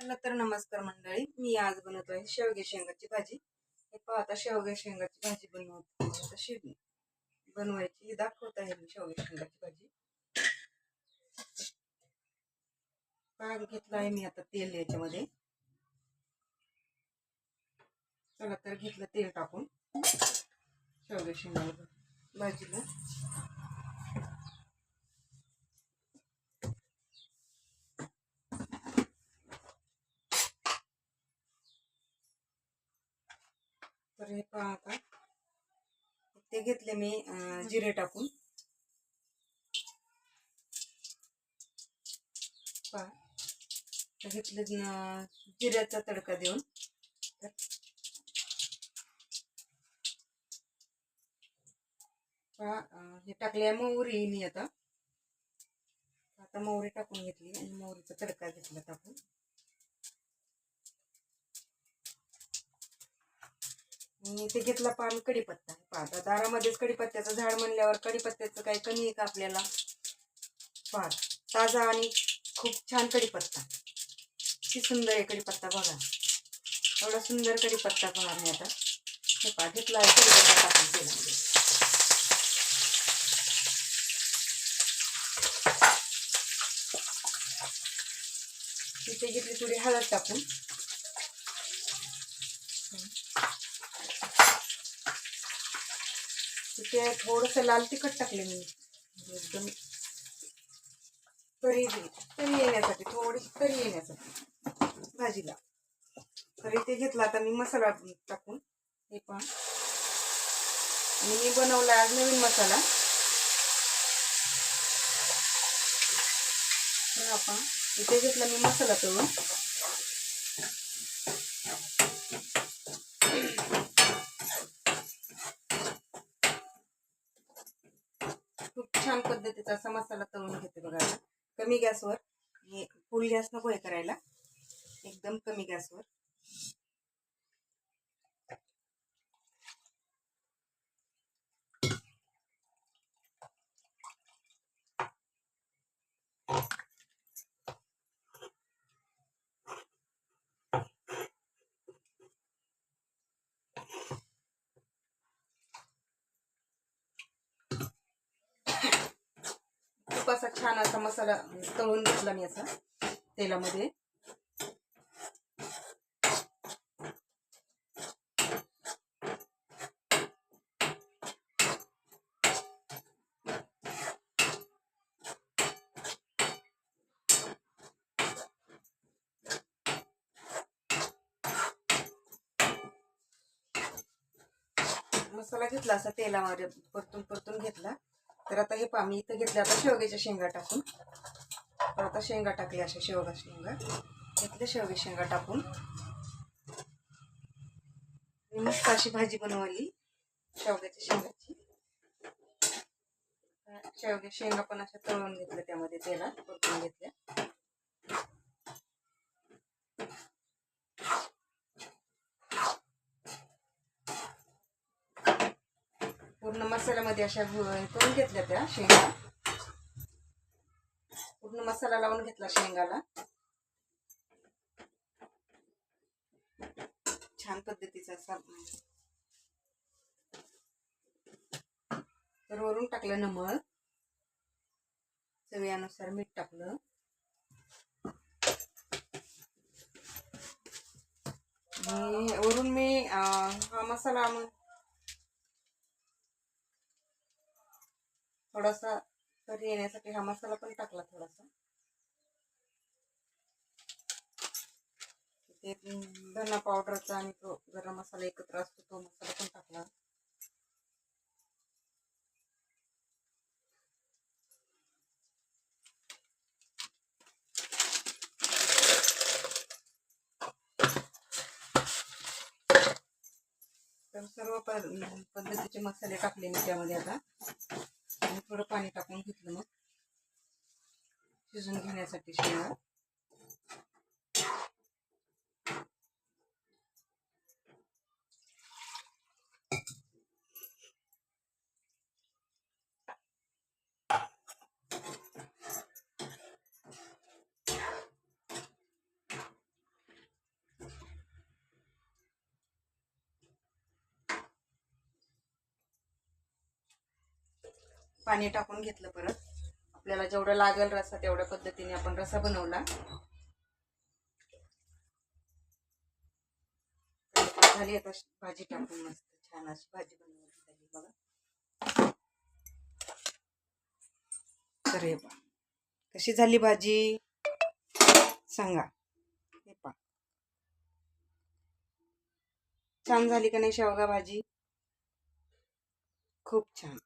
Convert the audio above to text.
चला तर नमस्कार मंडळी, मी आज बनवतोय शेवगे शेंगाची भाजी. हे पहा, आता शेवगे शेंगाची भाजी कशी बनवायची दाखवत आहे मी. शेवगे शेंगाची भाजी पाक घेतला आहे मी. आता तेल याच्यामध्ये. चला तर घेतलं तेल टाकून शेवगे शेंगा भाजीला. तर हे पहा, आता ते घेतले मी जिरे टाकून. पहा, घेतले जिऱ्याचा तडका देऊन. हे टाकले मोहरी मी. आता मोहरी टाकून घेतली आणि मोहरीचा तडका घेतला टाकून. ते घेतला पान कढीपत्ता. पाहता दारामध्येच कढीपत्त्याचं झाड म्हणल्यावर कढीपत्त्याचं काही कमी आहे का आपल्याला. पहा, ताजा आणि खूप छान कढीपत्ता. किती सुंदर आहे कढीपत्ता बघा. एवढा सुंदर कढीपत्ता पहा मी. आता हे पहा, घेतला आहे कढीपत्ता टाकून तेलामध्ये. तिथे घेतली थोडी हळद टाकून. तिथे थोडस लाल तिखट टाकले मी. एकदम तरी येण्यासाठी, थोडीशी तरी येण्यासाठी भाजीला. तर इथे घेतला आता मी मसाला टाकून. हे पहा, आणि मी बनवला आज नवीन मसाला. तर आपण इथे घेतला मी मसाला तळून. खूप छान पद्धतीचा असा मसाला तळून घेते बघा. कमी गॅसवर. हे फुल गॅस नको हे करायला, एकदम कमी गॅसवर. खूप असा छान असा मसाला तळून घेतला मी असा तेलामध्ये. मसाला घेतला असा तेलामध्ये परतून परतून घेतला. तर आता हे पहा, मी इथं घेतले आता शेवग्याच्या शेंगा टाकून. तर आता शेंगा टाकले, अशा शेवगा शेंगा घेतले. शेवगे शेंगा टाकून मस्त अशी भाजी बनवली शेवग्याच्या शेंगाची. शेवगे शेंगा पण अशा तळून घेतल्या, त्यामध्ये तेलात परतून घेतल्या. पूर्ण मसाल्यामध्ये अशा तळून घेतल्या त्या शेंगा. पूर्ण मसाला लावून घेतला शेंगाला छान पद्धतीचा असा. तर वरून टाकलं नमक, चवीनुसार मीठ टाकलं. वरून मी हा मसाला थोडासा तरी येण्यासाठी हा मसाला पण टाकला थोडासा. ते धना पावडरचा आणि तो गरम मसाला एकत्र असतो, तो मसाला पण टाकला. तर सर्व पद्धतीचे मसाले टाकले मी त्यामध्ये आता. आणि थोडं पाणी टाकून घेतलं मग शिजून घेण्यासाठी शेंगा. पाणी टाकून घेतलं परत. आपल्याला जेवढं लागेल रस्सा तेवढ्या पद्धतीने आपण रस्सा बनवला. झाली आता भाजी टाकून मस्त छान अशी भाजी बनवली झाली बघा. तर हे पहा कशी झाली भाजी सांगा. हे पहा छान झाली का नाही शेवगा भाजी? खूप छान.